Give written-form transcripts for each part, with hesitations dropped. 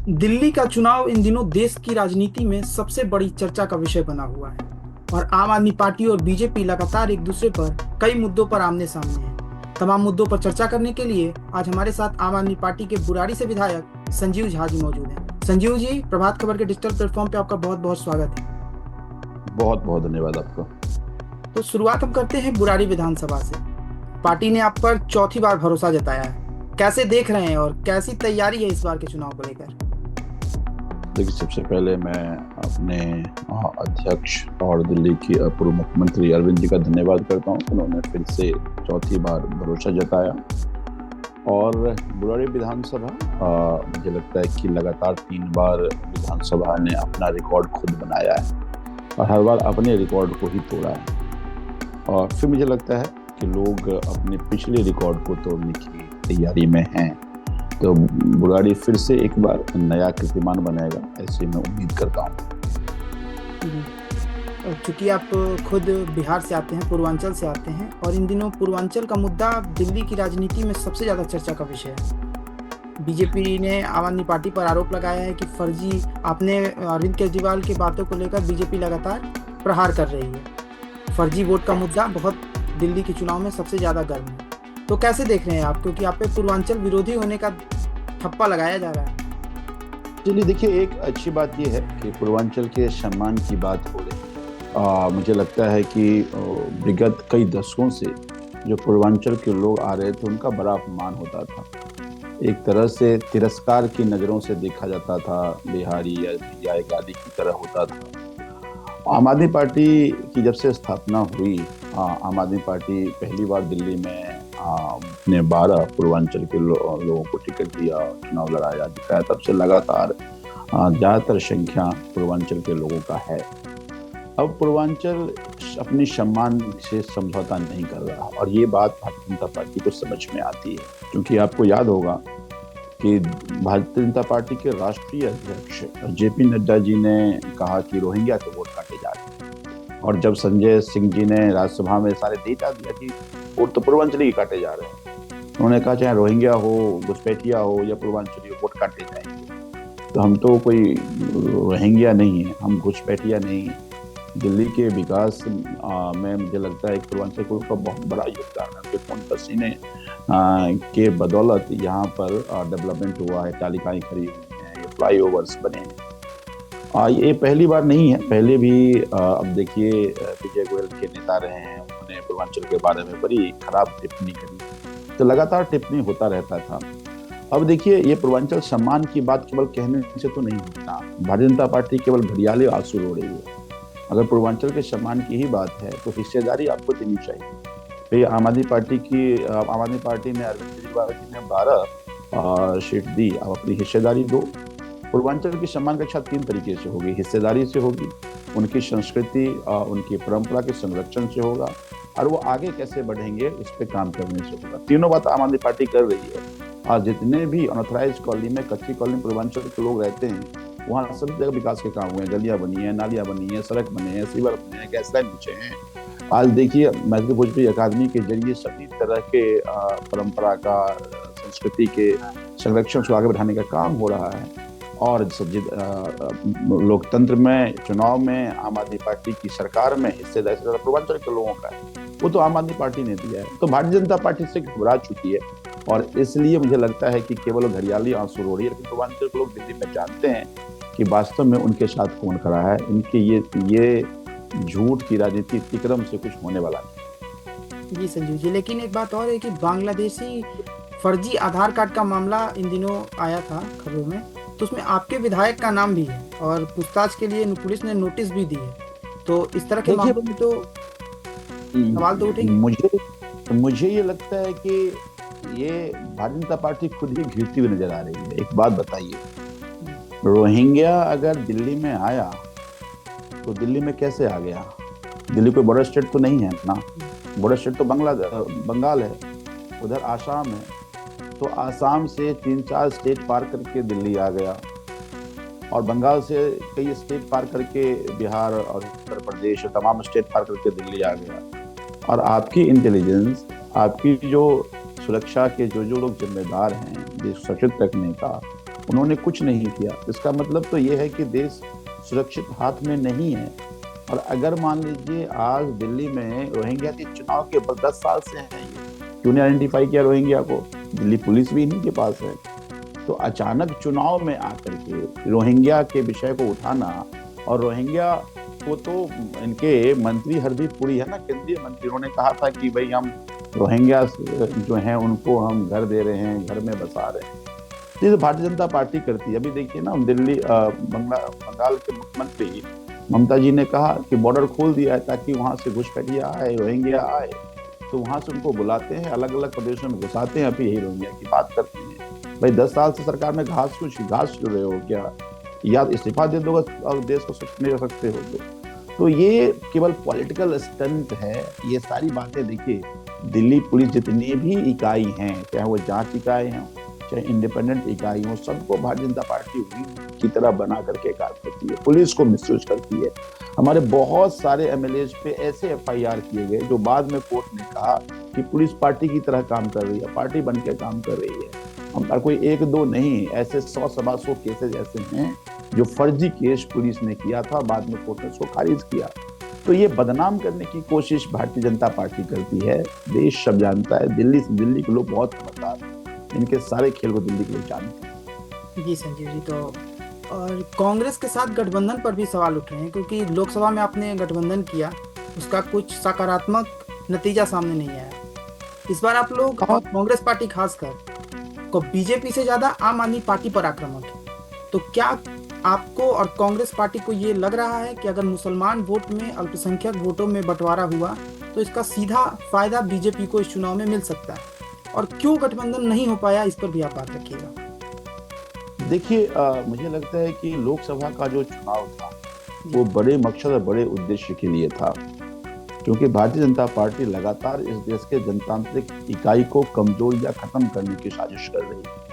दिल्ली का चुनाव इन दिनों देश की राजनीति में सबसे बड़ी चर्चा का विषय बना हुआ है और आम आदमी पार्टी और बीजेपी लगातार एक दूसरे पर कई मुद्दों पर आमने सामने हैं। तमाम मुद्दों पर चर्चा करने के लिए आज हमारे साथ आम आदमी पार्टी के बुराड़ी से विधायक संजीव झा जी मौजूद हैं। संजीव जी, प्रभात खबर के डिजिटल प्लेटफॉर्म पे आपका बहुत बहुत स्वागत है। बहुत बहुत धन्यवाद आपका। तो शुरुआत हम करते हैं बुराड़ी विधानसभा से। पार्टी ने आप पर चौथी बार भरोसा जताया है, कैसे देख रहे हैं और कैसी तैयारी है इस बार के चुनाव को लेकर? देखिए, सबसे पहले मैं अपने अध्यक्ष और दिल्ली की पूर्व मुख्यमंत्री अरविंद जी का धन्यवाद करता हूँ। उन्होंने फिर से चौथी बार भरोसा जताया और बुराड़ी विधानसभा मुझे लगता है कि लगातार 3 बार विधानसभा ने अपना रिकॉर्ड खुद बनाया है और हर बार अपने रिकॉर्ड को ही तोड़ा है। और फिर मुझे लगता है कि लोग अपने पिछले रिकॉर्ड को तोड़ने की तैयारी में हैं, तो बुराड़ी फिर से एक बार नया कीर्तिमान बनेगा, ऐसी मैं उम्मीद करता हूँ। चूंकि आप खुद बिहार से आते हैं, पूर्वांचल से आते हैं, और इन दिनों पूर्वांचल का मुद्दा दिल्ली की राजनीति में सबसे ज़्यादा चर्चा का विषय है। बीजेपी ने आम आदमी पार्टी पर आरोप लगाया है कि फर्जी, आपने अरविंद केजरीवाल की बातों को लेकर बीजेपी लगातार प्रहार कर रही है। फर्जी वोट का मुद्दा बहुत दिल्ली के चुनाव में सबसे ज़्यादा गर्म है। तो कैसे देख रहे हैं आप, क्योंकि आप पे पूर्वांचल विरोधी होने का ठप्पा लगाया जा रहा है? चलिए, देखिए, एक अच्छी बात यह है कि पूर्वांचल के सम्मान की बात हो रही। मुझे लगता है कि विगत कई दशकों से जो पूर्वांचल के लोग आ रहे थे उनका बड़ा अपमान होता था। एक तरह से तिरस्कार की नज़रों से देखा जाता था, बिहारी या एक आदि की तरह होता था। आम आदमी पार्टी की जब से स्थापना हुई, आम आदमी पार्टी पहली बार दिल्ली में ने 12 पूर्वांचल के लोगों को टिकट दिया, चुनाव लड़ाया, जिताया। तब से लगातार ज़्यादातर संख्या पूर्वांचल के लोगों का है। अब पूर्वांचल अपनी सम्मान से समझौता नहीं कर रहा और ये बात भारतीय जनता पार्टी को समझ में आती है, क्योंकि आपको याद होगा कि भारतीय जनता पार्टी के राष्ट्रीय अध्यक्ष जेपी नड्डा जी ने कहा कि रोहिंग्या के वोट काटे जा रहे हैं, और जब संजय सिंह जी ने राज्यसभा में सारे डेटा दिया कि वोट तो पूर्वांचली ही काटे जा रहे हैं, उन्होंने कहा चाहे रोहिंग्या हो, घुसपैठिया हो या पूर्वांचली हो, वोट काटे जाएंगे। तो हम तो कोई रोहिंग्या नहीं है, हम घुसपैठिया नहीं है। दिल्ली के विकास में मुझे लगता है पूर्वांचल का बहुत बड़ा योगदान है। उनके खून पसीने के बदौलत यहाँ पर डेवलपमेंट हुआ है, तालिकाएं खड़ी हुई हैं, ये फ्लाईओवर्स बने हैं। ये पहली बार नहीं है, पहले भी अब देखिए विजय गोयल के नेता रहे हैं, उन्होंने पूर्वांचल के बारे में बड़ी खराब टिप्पणी करी, तो लगातार टिप्पणी होता रहता था। अब देखिए, ये पूर्वांचल सम्मान की बात केवल कहने से तो नहीं होता। भारतीय जनता पार्टी केवल घड़ियाली आंसू रो रही है। अगर पूर्वांचल के सम्मान की ही बात है तो हिस्सेदारी आपको देनी चाहिए। तो आम आदमी पार्टी ने अरविंद केजरीवाल जी ने 12 सीट दी, अब अपनी हिस्सेदारी दो। पूर्वांचल की सम्मान रक्षा 3 तरीके से होगी, हिस्सेदारी से होगी, उनकी संस्कृति उनकी परंपरा के संरक्षण से होगा, और वो आगे कैसे बढ़ेंगे इस पे काम करने से होगा। तीनों बात आम आदमी पार्टी कर रही है। आज जितने भी अनऑथराइज्ड कॉलोनी में, कच्ची कॉलोनी पूर्वांचल के लोग रहते हैं, वहाँ सब जगह विकास के काम हुए हैं। गलियां बनी है, नालियां बनी है, सड़क बने हैं, सीवर बने हैं, गैस लाइन बिछे हैं। आज देखिए, मैथिली भोजपुरी अकादमी के जरिए सभी तरह के परंपरा का, संस्कृति के संरक्षण को आगे बढ़ाने का काम हो रहा है। और लोकतंत्र में, चुनाव में आम आदमी पार्टी की सरकार में हिस्सेदारी ज्यादा पूर्वांचल के लोगों का है, वो तो आम आदमी पार्टी ने दिया है। तो भारतीय जनता पार्टी से घबरा चुकी है और इसलिए मुझे लगता है कि केवल घड़ियाली आंसू रो रही है। लेकिन पूर्वांचल के लोग दिल्ली में जानते हैं कि वास्तव में उनके साथ कौन खड़ा है। इनके ये झूठ की राजनीति तिक्रम से कुछ होने वाला नहीं। जी संजीव जी, लेकिन एक बात और है कि बांग्लादेशी फर्जी आधार कार्ड का मामला इन दिनों आया था खबरों में, तो उसमें आपके विधायक का नाम भी है और पूछताछ के लिए पुलिस ने नोटिस भी दी है। तो इस तरह के मामलों में तो सवाल तो उठेंगे। मुझे ये लगता है कि ये भारतीय जनता पार्टी खुद ही घिरती हुई नजर आ रही है। एक बात बताइए, रोहिंग्या अगर दिल्ली में आया तो दिल्ली में कैसे आ गया? दिल्ली कोई बॉर्डर स्टेट तो नहीं है ना, बॉर्डर स्टेट तो बंगाल है, उधर आसाम है। तो आसाम से 3-4 स्टेट पार करके दिल्ली आ गया, और बंगाल से कई स्टेट पार करके बिहार और उत्तर प्रदेश, तमाम स्टेट पार करके दिल्ली आ गया। और आपकी इंटेलिजेंस, आपकी जो सुरक्षा के जो लोग जिम्मेदार हैं, देश सुरक्षित रखने का, उन्होंने कुछ नहीं किया। इसका मतलब तो ये है कि देश सुरक्षित हाथ में नहीं है। और अगर मान लीजिए आज दिल्ली में रोहिंग्या के चुनाव के 10 साल से हैं, ये क्यों नहीं आइडेंटिफाई किया रोहिंग्या को? दिल्ली पुलिस भी इन्हीं के पास है। तो अचानक चुनाव में आकर के रोहिंग्या के विषय को उठाना, और रोहिंग्या को तो इनके मंत्री हरदीप पुरी है ना, केंद्रीय मंत्री, उन्होंने कहा था कि भाई हम रोहिंग्या जो हैं उनको हम घर दे रहे हैं, घर में बसा रहे हैं। तो भारतीय जनता पार्टी करती है। अभी देखिए ना, दिल्ली बंगाल के मुख्यमंत्री ममता जी ने कहा कि बॉर्डर खोल दिया है ताकि वहां से घुसपैठिया आए, रोहिंग्या आए, तो वहां से उनको बुलाते हैं, अलग अलग प्रदेशों में घुसाते हैं, अभी यही रोहिंग्या की बात करते हैं। भाई 10 साल से सरकार में घास छू रहे हो क्या? या इस्तीफा दे दो और देश को सुरक्षित नहीं रख सकते हो तो ये केवल पॉलिटिकल स्टंट है। ये सारी बातें देखिए, दिल्ली पुलिस जितनी भी इकाई हैं, चाहे वो जांच इकाई हैं, चाहे इंडिपेंडेंट इकाई हो, सबको भारतीय जनता पार्टी की तरह बना करके कार्य करती है, पुलिस को मिसयूज करती है। हमारे बहुत सारे एमएलए पे ऐसे एफआईआर किए गए जो बाद में कोर्ट ने कहा कि पुलिस पार्टी की तरह काम कर रही है, पार्टी बन के काम कर रही है। हमारा कोई एक दो नहीं, ऐसे 100-125 केसेस ऐसे हैं जो फर्जी केस पुलिस ने किया था, बाद में कोर्ट ने उसको खारिज किया। तो ये बदनाम करने की कोशिश भारतीय जनता पार्टी करती है। देश सब जानता है, दिल्ली के लोग बहुत समझदार हैं, इनके सारे खेल को दिल्ली के लोग जानते हैं। जी संजीव जी, तो और कांग्रेस के साथ गठबंधन पर भी सवाल उठ रहे हैं, क्योंकि लोकसभा में आपने गठबंधन किया, उसका कुछ सकारात्मक नतीजा सामने नहीं आया। इस बार आप लोग और कांग्रेस पार्टी खासकर को बीजेपी से ज्यादा आम आदमी पार्टी पर आक्रामक है। तो क्या आपको और कांग्रेस पार्टी को ये लग रहा है कि अगर मुसलमान वोट में अल्पसंख्यक वोटों में बंटवारा हुआ तो इसका सीधा फायदा बीजेपी को इस चुनाव में मिल सकता है? और क्यों गठबंधन नहीं हो पाया, इस पर भी आप बात रखिएगा। देखिए, मुझे लगता है कि लोकसभा का जो चुनाव था वो बड़े मकसद और बड़े उद्देश्य के लिए था, क्योंकि भारतीय जनता पार्टी लगातार इस देश के जनतांत्रिक इकाई को कमजोर या खत्म करने की साजिश कर रही है,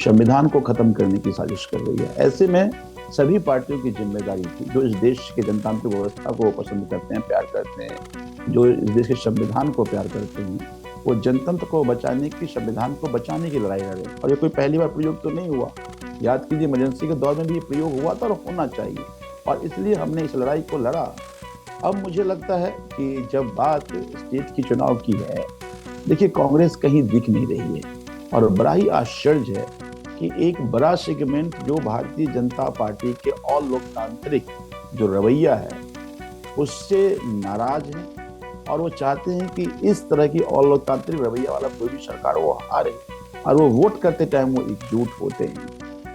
संविधान को खत्म करने की साजिश कर रही है। ऐसे में सभी पार्टियों की जिम्मेदारी थी, जो इस देश के जनतांत्रिक व्यवस्था को पसंद करते हैं, प्यार करते हैं, जो इस देश के संविधान को प्यार करते हैं, वो जनतंत्र को बचाने की, संविधान को बचाने की लड़ाई लड़े। और ये कोई पहली बार प्रयोग तो नहीं हुआ, याद कीजिए इमरजेंसी के दौर में भी ये प्रयोग हुआ था और होना चाहिए, और इसलिए हमने इस लड़ाई को लड़ा। अब मुझे लगता है कि जब बात स्टेट की चुनाव की है, देखिए कांग्रेस कहीं दिख नहीं रही है, और बड़ा ही आश्चर्य है कि एक बड़ा सेगमेंट जो भारतीय जनता पार्टी के और लोकतांत्रिक जो रवैया है उससे नाराज है, और वो चाहते हैं कि इस तरह की और लोकतांत्रिक रवैया वाला कोई भी सरकार वो हारे, और वो वोट करते टाइम वो एकजुट होते हैं।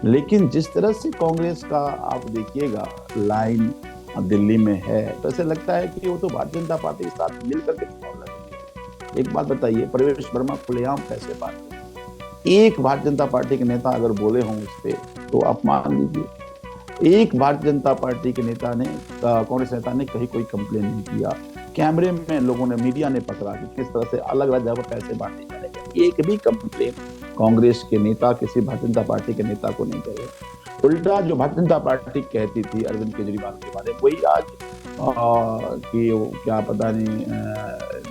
लेकिन जिस तरह से कांग्रेस का आप देखिएगा लाइन दिल्ली में है, तो ऐसे लगता है कि वो तो भारतीय जनता पार्टी के साथ मिलकर के चुनाव लड़ेंगे। एक बात बताइए, प्रवेश वर्मा खुलेआम पैसे बांटते, एक भारतीय जनता पार्टी के नेता अगर बोले हों उस पर तो आप मान लीजिए, एक भारतीय जनता पार्टी के नेता ने, कांग्रेस नेता ने कहीं कोई कंप्लेन नहीं किया। कैमरे में लोगों ने, मीडिया ने पकड़ा कि किस तरह से अलग अलग जगह पर पैसे बांटे जा रहे हैं, एक भी कंप्लेन कांग्रेस के नेता किसी भारतीय जनता पार्टी के नेता को नहीं करे। उल्टा जो भारतीय जनता पार्टी कहती थी अरविंद केजरीवाल के बारे में, वही आज कि वो क्या पता नहीं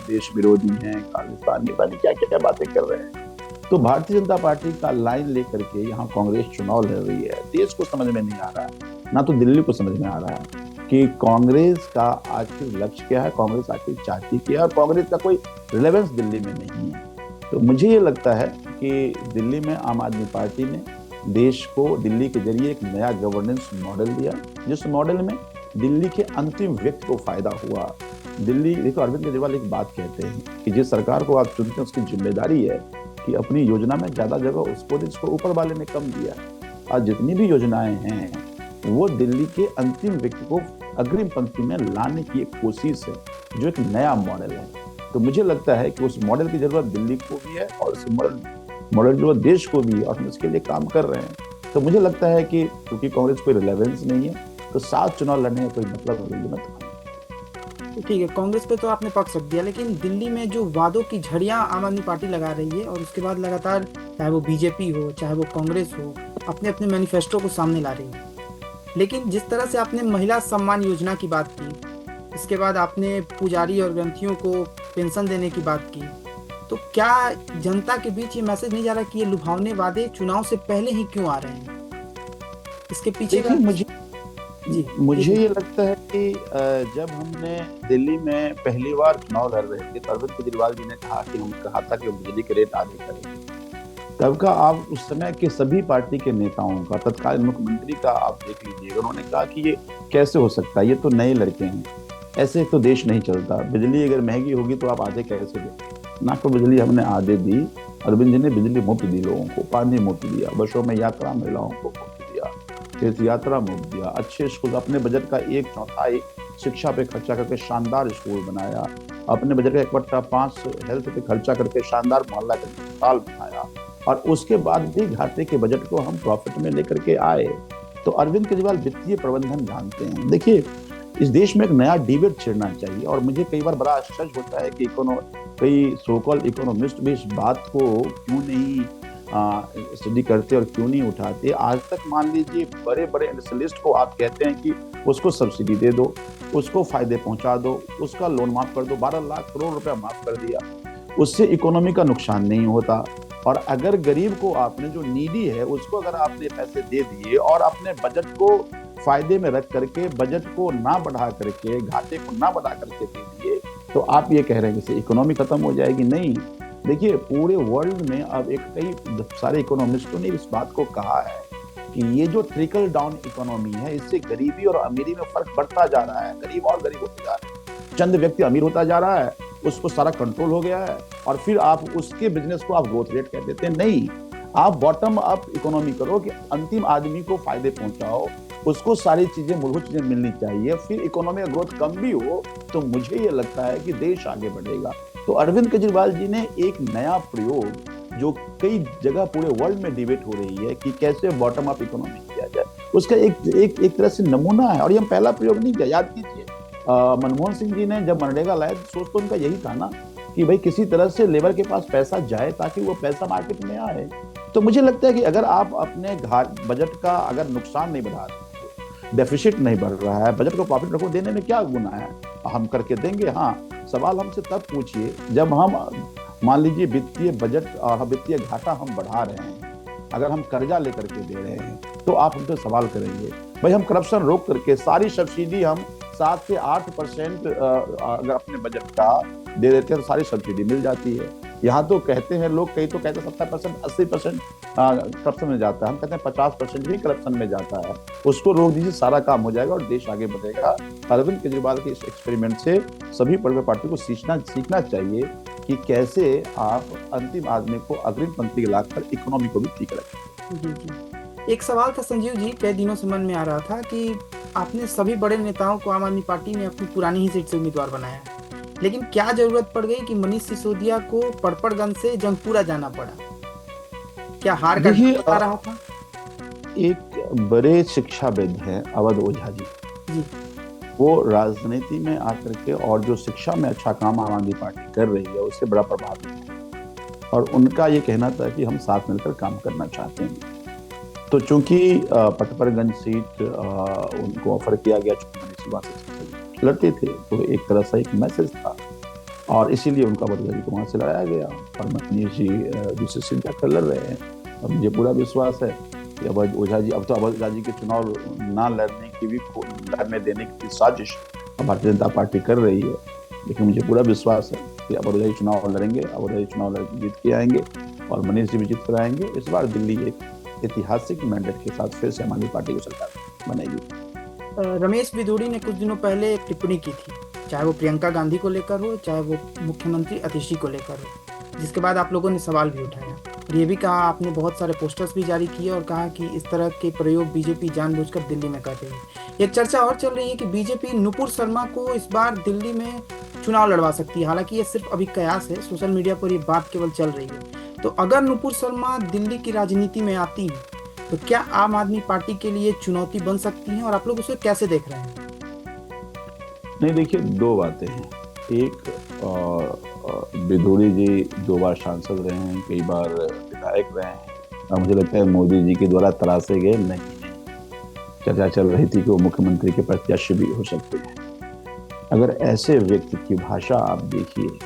देश विरोधी हैं, खालिस्तानी, पता नहीं क्या क्या बातें कर रहे हैं। तो भारतीय जनता पार्टी का लाइन लेकर के यहाँ कांग्रेस चुनाव लड़ रही है। देश को समझ में नहीं आ रहा है, ना तो दिल्ली को समझ में आ रहा है कि कांग्रेस का आखिर लक्ष्य क्या है, कांग्रेस आखिर चाहती क्या है, और कांग्रेस का कोई रिलेवेंस दिल्ली में नहीं है। तो मुझे ये लगता है कि दिल्ली में आम आदमी पार्टी ने देश को दिल्ली के जरिए एक नया गवर्नेंस मॉडल दिया, जिस मॉडल में दिल्ली के अंतिम व्यक्ति को फायदा हुआ। दिल्ली, देखो अरविंद केजरीवाल एक बात कहते हैं कि जिस सरकार को आप चुनते हैं उसकी जिम्मेदारी है कि अपनी योजना में ज्यादा जगह उसको दे जिसको ऊपर वाले ने कम दिया। और जितनी भी योजनाएं हैं वो दिल्ली के अंतिम व्यक्ति को अग्रिम पंक्ति में लाने की एक कोशिश है, जो एक नया मॉडल है। तो मुझे लगता है कि उस मॉडल की जरूरत दिल्ली को भी है, और उस मॉडल की जरूरत देश को भी है, और हम इसके लिए काम कर रहे हैं। तो मुझे लगता है कि क्योंकि कांग्रेस कोई रिलेवेंस नहीं है, तो साथ चुनाव लड़ने का कोई मतलब नहीं है। ठीक है, कांग्रेस पे तो आपने पक्ष रख दिया, लेकिन दिल्ली में जो वादों की झड़ियां आम आदमी पार्टी लगा रही है, और उसके बाद लगातार चाहे वो बीजेपी हो चाहे वो कांग्रेस हो, अपने अपने मैनिफेस्टो को सामने ला रही है। लेकिन जिस तरह से आपने महिला सम्मान योजना की बात की, इसके बाद आपने पुजारी और ग्रंथियों को पेंशन देने की बात की, तो क्या जनता के बीच ये मैसेज नहीं जा रहा कि ये लुभावने वादे चुनाव से पहले ही क्यों आ रहे हैं? इसके पीछे का देखिए मुझे जी मुझे जी ये लगता है कि जब हमने दिल्ली में पहली बार चुनाव लड़ रहे थे तो अरविंद केजरीवाल जी ने कहा था कि वो बिजली के रेट आधे करेंगे। तब का आप उस समय के सभी पार्टी के नेताओं का, तत्कालीन मुख्यमंत्री का आप देख लीजिएगा, उन्होंने कहा कि ये कैसे हो सकता है, ये तो नए लड़के हैं, ऐसे तो देश नहीं चलता, बिजली अगर महंगी होगी तो आप आधे कैसे देंगे। ना तो बिजली हमने आधे दी, अरविंद जी ने बिजली मुफ्त दी लोगों को, पानी मुफ्त दिया, बसों में यात्रा महिलाओं को मुफ्त दिया, तीर्थ यात्रा मुफ्त दिया, अच्छे स्कूल, अपने बजट का 1/4 शिक्षा पे खर्चा करके शानदार स्कूल बनाया, अपने बजट का 1/5 हेल्थ पे खर्चा करके शानदार मोहल्ला का अस्पताल बनाया, और उसके बाद भी घाटे के बजट को हम प्रॉफिट में लेकर के आए। तो अरविंद केजरीवाल वित्तीय प्रबंधन जानते हैं। देखिए, इस देश में एक नया डिबेट छिड़ना चाहिए, और मुझे कई बार बड़ा आश्चर्य होता है कि कई सोकॉल इकोनॉमिस्ट भी इस बात को क्यों नहीं स्टडी करते और क्यों नहीं उठाते। आज तक मान लीजिए बड़े बड़े इंडस्ट्रियलिस्ट को आप कहते हैं कि उसको सब्सिडी दे दो, उसको फायदे पहुंचा दो, उसका लोन माफ कर दो, 12 लाख करोड़ रुपया माफ कर दिया, उससे इकोनॉमी का नुकसान नहीं होता। और अगर गरीब को, आपने जो नीडी है उसको अगर आपने पैसे दे दिए और अपने बजट को फायदे में रख करके, बजट को ना बढ़ा करके, घाटे को ना बढ़ा करके दे दिए, तो आप ये कह रहे हैं कि इकोनॉमी खत्म हो जाएगी? नहीं। देखिए, पूरे वर्ल्ड में अब कई सारे इकोनॉमिस्टों ने इस बात को कहा है कि ये जो ट्रिकल डाउन इकोनॉमी है, इससे गरीबी और अमीरी में फर्क बढ़ता जा रहा है, गरीब और गरीब होते जा रहे हैं, चंद व्यक्ति अमीर होता जा रहा है, उसको सारा कंट्रोल हो गया है, और फिर आप उसके बिजनेस को आप ग्रोथ रेट कह देते हैं। नहीं, आप बॉटम अप इकोनॉमी करो कि अंतिम आदमी को फायदे पहुंचाओ, उसको सारी चीजें, मूलभूत चीजें मिलनी चाहिए, फिर इकोनॉमी का ग्रोथ कम भी हो तो मुझे ये लगता है कि देश आगे बढ़ेगा। तो अरविंद केजरीवाल जी ने एक नया प्रयोग, जो कई जगह पूरे वर्ल्ड में डिबेट हो रही है कि कैसे बॉटम अप इकोनॉमी किया जाए, उसका एक तरह से नमूना है। और ये हम पहला प्रयोग नहीं किया, याद कीजिए मनमोहन सिंह जी ने जब मनरेगा लाया, सोच तो उनका यही था ना कि भाई किसी तरह से लेबर के पास पैसा जाए ताकि वो पैसा मार्केट में आए। तो मुझे लगता है कि अगर आप अपने बजट का अगर नुकसान नहीं बढ़ा रहे, डेफिसिट नहीं बढ़ रहा है, बजट को प्रॉफिट रखो, देने में क्या गुना है, हम करके देंगे। हाँ, सवाल हमसे तब पूछिए जब हम मान लीजिए वित्तीय बजट और वित्तीय घाटा हम बढ़ा रहे हैं, अगर हम कर्जा लेकर के दे रहे हैं, तो आप हमसे सवाल करेंगे। भाई, हम करप्शन रोक करके सारी सब्सिडी हम 7 से 8% अगर अपने बजट का दे देते हैं तो सारी सब्सिडी मिल जाती है। यहाँ तो कहते हैं लोग, कई तो कहते हैं 70%, 80% करप्शन में जाता है, हम कहते हैं 50% भी करप्शन में जाता है। उसको रोक दीजिए, सारा काम हो जाएगा और देश आगे बढ़ेगा। अरविंद केजरीवाल के इस एक्सपेरिमेंट से सभी पॉलिटिकल पार्टी को सीखना चाहिए कि कैसे आप अंतिम आदमी को अग्रिम पंक्ति लाकर इकोनॉमी को भी ठीक रखें। जी जी। एक सवाल था संजीव जी, कई दिनों से मन में आ रहा था कि आपने सभी बड़े नेताओं को आम आदमी पार्टी ने अपनी पुरानी ही सीट से उम्मीदवार बनाया, लेकिन क्या जरूरत पड़ गई कि मनीष सिसोदिया को पड़पड़गंज से जंगपुरा जाना पड़ा? क्या हार का डर बता रहा था? एक बड़े शिक्षाविद हैं अवध ओझा जी, वो राजनीति में आकर के और जो शिक्षा में अच्छा काम आम आदमी पार्टी कर रही है उससे बड़ा प्रभावित है, और उनका ये कहना था कि हम साथ मिलकर काम करना चाहते हैं। तो चूंकि पटपरगंज सीट उनको ऑफर किया गया, चूंकि लड़ते थे, तो एक तरह से एक मैसेज था, और इसीलिए उनका बदला जी को वहां से लड़ाया गया, और मनीष जी दूसरी सीट जाकर लड़ रहे हैं। और मुझे पूरा विश्वास है कि अवध ओझा जी, अब तो अवध ओझा जी के चुनाव ना लड़ने की भी, लड़ने देने की साजिश भारतीय जनता पार्टी कर रही है, लेकिन मुझे पूरा विश्वास है कि अवध ओझा जी चुनाव लड़ेंगे, अवध ओझा जी चुनाव जीत के आएंगे और मनीष जी भी जीत कर आएंगे। इस बार दिल्ली एक ऐतिहासिक मैंडेट के साथ फिर से हमारी पार्टी को सरकार बनेगी। रमेश बिधूड़ी ने कुछ दिनों पहले एक टिप्पणी की थी, चाहे वो प्रियंका गांधी को लेकर हो, चाहे वो मुख्यमंत्री अतिशी को लेकर हो, जिसके बाद आप लोगों ने सवाल भी उठाया और ये भी कहा, आपने बहुत सारे पोस्टर्स भी जारी किए और कहा कि इस तरह के प्रयोग बीजेपी जानबूझकर दिल्ली में कर रही है। एक चर्चा और चल रही है कि बीजेपी नुपुर शर्मा को इस बार दिल्ली में चुनाव लड़वा सकती है। हालांकि ये सिर्फ अभी कयास है, सोशल मीडिया पर ये बात केवल चल रही है। तो अगर नुपुर शर्मा दिल्ली की राजनीति में आती है तो क्या आम आदमी पार्टी के लिए चुनौती बन सकती है, और आप लोग उसे कैसे देख रहे हैं? नहीं, देखिए, दो बातें हैं। एक, बिधूड़ी जी 2 बार सांसद रहे हैं, कई बार विधायक रहे हैं, और मुझे लगता है मोदी जी के द्वारा तरासे गए नहीं। चर्चा चल रही थी कि वो मुख्यमंत्री के प्रत्याशी भी हो सकते हैं। अगर ऐसे व्यक्ति की भाषा आप देखिए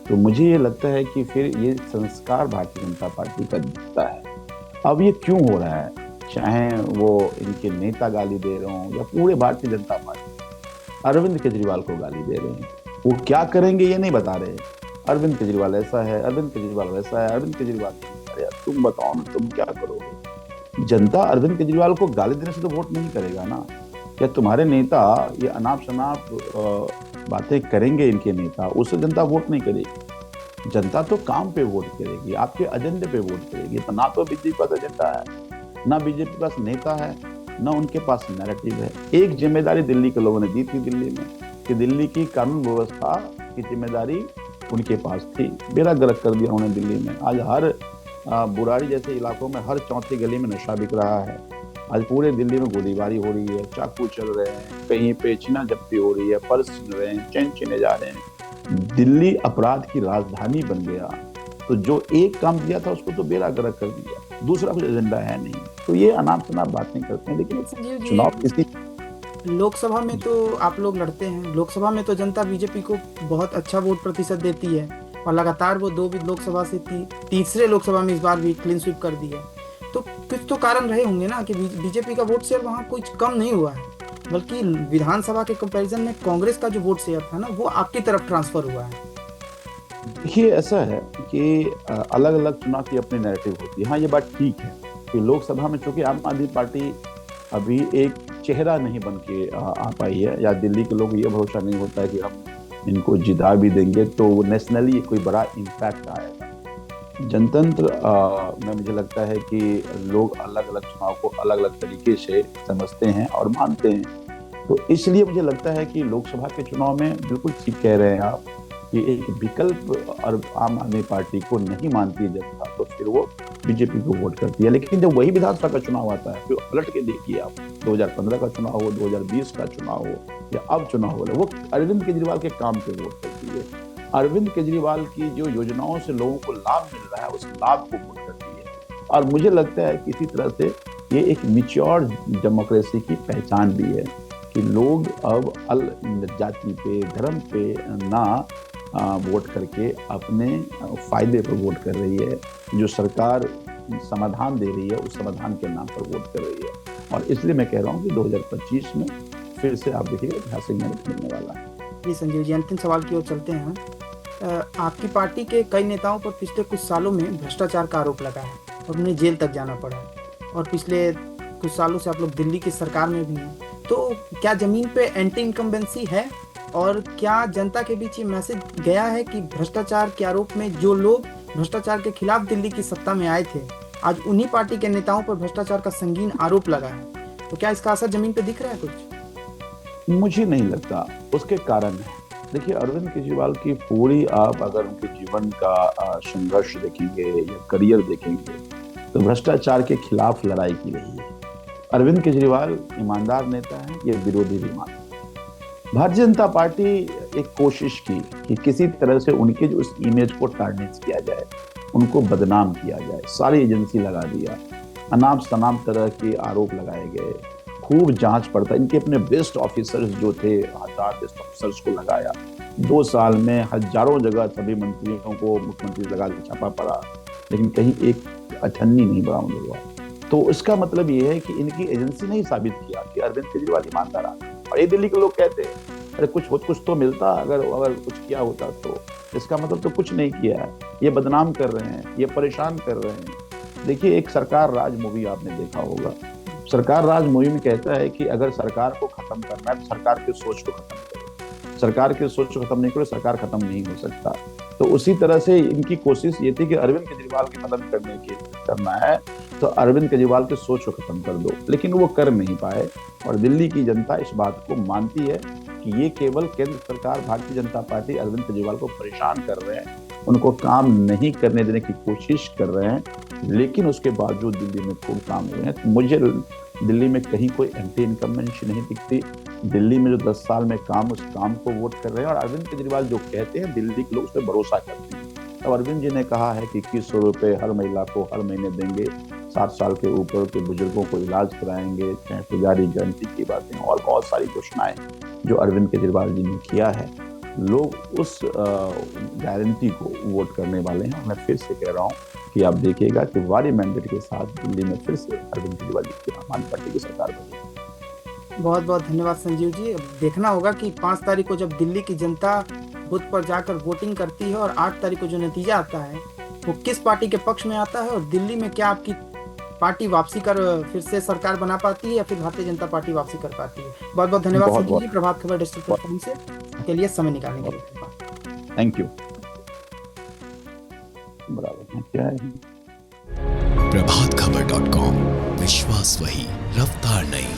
तो मुझे ये लगता है कि फिर ये संस्कार भारतीय जनता पार्टी का दिखता है। अब ये क्यों हो रहा है? चाहे वो इनके नेता गाली दे रहे हों या पूरे भारतीय जनता पार्टी अरविंद केजरीवाल को गाली दे रहे हैं। वो क्या करेंगे ये नहीं बता रहे। अरविंद केजरीवाल ऐसा है, अरविंद केजरीवाल वैसा है, अरविंद केजरीवाल अरे यार तुम बताओ ना, तुम क्या करोगे? जनता अरविंद केजरीवाल को गाली देने से तो वोट नहीं करेगा ना। या तुम्हारे नेता ये अनाप शनाप बातें करेंगे, इनके नेता, उससे जनता वोट नहीं करेगी। जनता तो काम पे वोट करेगी, आपके एजेंडे पे वोट करेगी। तो ना तो बीजेपी का एजेंडा है, ना बीजेपी के पास नेता है, ना उनके पास नैरेटिव है। एक जिम्मेदारी दिल्ली के लोगों ने दी थी दिल्ली में कि दिल्ली की कानून व्यवस्था की जिम्मेदारी उनके पास थी। बेड़ा गर्क कर दिया उन्होंने दिल्ली में। आज हर बुराड़ी जैसे इलाकों में हर चौथी गली में नशा बिक रहा है। आज पूरे दिल्ली में गोलीबारी हो रही है, चाकू चल रहे हैं, कहीं पे छीना झपटी हो रही है, पर्स छीन रहे हैं, चैन छीने जा रहे हैं। दिल्ली अपराध की राजधानी बन गया। तो जो एक काम दिया था उसको तो बेड़ा गर्क कर दिया, दूसरा कुछ एजेंडा है नहीं। तो ये अनाप शनाप बातें करते हैं। लेकिन संजीव जी, चुनाव किसी लोकसभा में तो आप लोग लड़ते हैं, लोकसभा में तो जनता बीजेपी को बहुत अच्छा वोट प्रतिशत देती है और लगातार वो दो भी लोकसभा से तीसरे लोकसभा में इस बार भी क्लीन स्वीप कर दी है। तो कुछ तो कारण रहे होंगे ना कि बीजेपी का वोट शेयर वहाँ कुछ कम नहीं हुआ है, बल्कि विधानसभा के कंपैरिजन में कांग्रेस का जो वोट शेयर था ना वो आपकी तरफ ट्रांसफर हुआ है। देखिए ऐसा है कि अलग अलग चुनाव की अपनी नैरेटिव होती है। हाँ, ये बात ठीक है कि लोकसभा में चूंकि आम आदमी पार्टी अभी एक चेहरा नहीं बन के आ पाई है, या दिल्ली के लोग ये भरोसा नहीं होता है कि हम इनको जिता भी देंगे तो नेशनली कोई बड़ा इम्पैक्ट आएगा। जनतंत्र में मुझे लगता है कि लोग अलग अलग चुनाव को अलग अलग तरीके से समझते हैं और मानते हैं। तो इसलिए मुझे लगता है कि लोकसभा के चुनाव में बिल्कुल ठीक कह रहे हैं आप कि एक विकल्प और आम आदमी पार्टी को नहीं मानती है जनता, तो फिर वो बीजेपी को वोट करती है। लेकिन जब वही विधानसभा का चुनाव आता है, फिर पलट के देखिए आप, 2015 का चुनाव हो, 2020 का चुनाव हो या अब चुनाव हो, वो अरविंद केजरीवाल के काम पे वोट करती है। अरविंद केजरीवाल की जो योजनाओं से लोगों को लाभ मिल रहा है उस लाभ को वोट करती है। और मुझे लगता है कि इसी तरह से ये एक मैच्योर डेमोक्रेसी की पहचान भी है कि लोग अब जाति पे, धर्म पे ना वोट करके अपने फायदे पर वोट कर रही है। जो सरकार समाधान दे रही है उस समाधान के नाम पर वोट कर रही है। और इसलिए मैं कह रहा हूँ कि 2025 में फिर से आप देखिएगा ऐतिहासिक मेहनत मिलने वाला है। जी संजीव जी, अंतिम सवाल की ओर चलते हैं हम। आपकी पार्टी के कई नेताओं पर पिछले कुछ सालों में भ्रष्टाचार का आरोप लगा है और उन्हें जेल तक जाना पड़ा है, और पिछले कुछ सालों से आप लोग दिल्ली की सरकार में भी हैं। तो क्या जमीन पे एंटी इनकम्बेंसी है, और क्या जनता के बीच ये मैसेज गया है कि भ्रष्टाचार के आरोप में जो लोग भ्रष्टाचार के खिलाफ दिल्ली की सत्ता में आए थे, आज उन्हीं पार्टी के नेताओं पर भ्रष्टाचार का संगीन आरोप लगा है? तो क्या इसका असर जमीन पे दिख रहा है कुछ? मुझे नहीं लगता। उसके कारण है, देखिए अरविंद केजरीवाल की पूरी, आप अगर उनके जीवन का संघर्ष देखेंगे या करियर देखेंगे तो भ्रष्टाचार के खिलाफ लड़ाई की रही है। अरविंद केजरीवाल ईमानदार नेता है, ये विरोधी भी मानते हैं। भारतीय जनता पार्टी एक कोशिश की कि किसी तरह से उनके जो उस इमेज को टारगेट किया जाए, उनको बदनाम किया जाए, सारी एजेंसी लगा दिया, अनाप शनाप तरह के आरोप लगाए गए, खूब जांच पड़ताल, इनके अपने बेस्ट ऑफिसर्स जो थे, 1000 बेस्ट ऑफिसर्स को लगाया। 2 साल में हजारों जगह सभी मंत्रियों को मुख्यमंत्री लगा के छापा पड़ा, लेकिन कहीं एक अठन्नी नहीं बरामद हुआ। तो इसका मतलब ये है कि इनकी एजेंसी ने ही साबित किया कि अरविंद केजरीवाल ईमानदार आदमी। और ये दिल्ली के लोग कहते हैं अरे कुछ तो मिलता, अगर कुछ किया होता तो। इसका मतलब तो कुछ नहीं किया है, ये बदनाम कर रहे हैं, ये परेशान कर रहे हैं। देखिए एक सरकार राज मूवी आपने देखा होगा, सरकार राज मूवी में कहता है कि अगर सरकार को खत्म करना है तो सरकार की सोच को खत्म करो, सरकार की सोच को खत्म नहीं करो सरकार खत्म नहीं हो सकता। तो उसी तरह से इनकी कोशिश ये थी कि अरविंद केजरीवाल की खत्म करना है तो अरविंद केजरीवाल की सोच को खत्म कर दो, लेकिन वो कर नहीं पाए। और दिल्ली की जनता इस बात को मानती है कि ये केवल केंद्र सरकार, भारतीय जनता पार्टी अरविंद केजरीवाल को परेशान कर रहे हैं, उनको काम नहीं करने देने की कोशिश कर रहे हैं, लेकिन उसके बावजूद दिल्ली में खूब काम हुए हैं। तो मुझे दिल्ली में कहीं कोई एंटी इनकम्बेंसी नहीं दिखती। दिल्ली में जो 10 साल में काम, उस काम को वोट कर रहे हैं। और अरविंद केजरीवाल जो कहते हैं दिल्ली के लोग उस पर भरोसा करते हैं। अब अरविंद जी ने कहा है कि 2100 रुपये हर महिला को हर महीने देंगे, 60 साल के ऊपर के बुजुर्गों को इलाज कराएंगे, पुजारी गारंटी की बातें और बहुत सारी घोषणाएं जो अरविंद केजरीवाल जी ने किया है, लोग उस गारंटी को वोट करने वाले हैं। मैं फिर से कह रहा हूँ कि आप देखिएगा कि भारी मैंडेट के साथ दिल्ली में फिर से अरविंद केजरीवाल की आम आदमी पार्टी की सरकार बनी। बहुत बहुत धन्यवाद संजीव जी। अब देखना होगा कि 5 तारीख को जब दिल्ली की जनता बूथ पर जाकर वोटिंग करती है और 8 तारीख को जो नतीजा आता है वो किस पार्टी के पक्ष में आता है, और दिल्ली में क्या आपकी पार्टी वापसी कर फिर से सरकार बना पाती है या फिर भारतीय जनता पार्टी वापसी कर पाती है। बहुत बहुत धन्यवाद बहुत संजीव जी, बहुत प्रभात खबर डिजिटल प्लेटफॉर्म से के लिए समय निकालने के लिए। Thank you. बराबर क्या है प्रभातखबर.com, विश्वास वही, रफ्तार नहीं।